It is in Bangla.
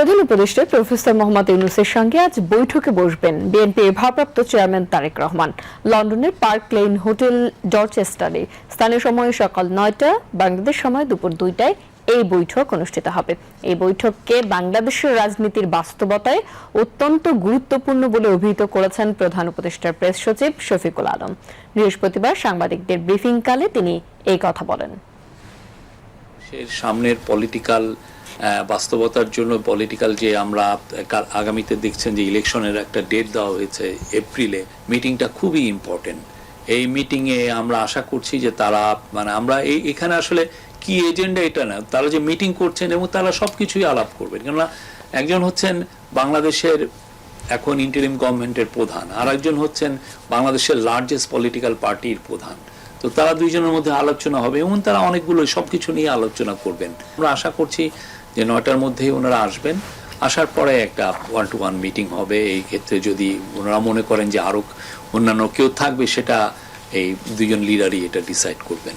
প্রধান উপদেষ্টা প্রফেসর মোহাম্মদ ইউনূসের সঙ্গে আজ বৈঠকে বসবেন বিএনপির ভারপ্রাপ্ত চেয়ারম্যান তারেক রহমান। লন্ডনের পার্ক লেন হোটেল ডরচেস্টারে স্থানীয় সময় সকাল ৯টা, বাংলাদেশ সময় দুপুর ২টায় এই বৈঠক অনুষ্ঠিত হবে। এই বৈঠককে বাংলাদেশের রাজনীতির বাস্তবতায় অত্যন্ত গুরুত্বপূর্ণ বলে অভিহিত করেছেন প্রধান উপদেষ্টার প্রেস সচিব শফিকুল আলম। বৃহস্পতিবার সাংবাদিকদের ব্রিফিংকালে তিনি এই কথা বলেন। সামনের পলিটিক্যাল বাস্তবতার জন্য পলিটিক্যাল যে আমরা আগামীতে দেখছেন যে ইলেকশনের একটা ডেট দেওয়া হয়েছে এপ্রিলে, মিটিংটা খুবই ইম্পর্টেন্ট। এই মিটিংয়ে আমরা আশা করছি যে তারা আমরা এখানে আসলে কি এজেন্ডা এটা না, তারা যে মিটিং করছেন এবং তারা সবকিছুই আলাপ করবেন। কেননা একজন হচ্ছেন বাংলাদেশের এখন ইন্টারিম গভর্নমেন্টের প্রধান, আর একজন হচ্ছেন বাংলাদেশের লার্জেস্ট পলিটিক্যাল পার্টির প্রধান। তো তারা দুইজনের মধ্যে আলোচনা হবে এবং তারা অনেকগুলো সবকিছু নিয়ে আলোচনা করবেন। আমরা আশা করছি যে ৯টার মধ্যেই ওনারা আসবেন। আসার পরে একটা 1-to-1 মিটিং হবে। এই ক্ষেত্রে যদি ওনারা মনে করেন যে আরো অন্যান্য কেউ থাকবে, সেটা এই দুজন লিডারই এটা ডিসাইড করবেন।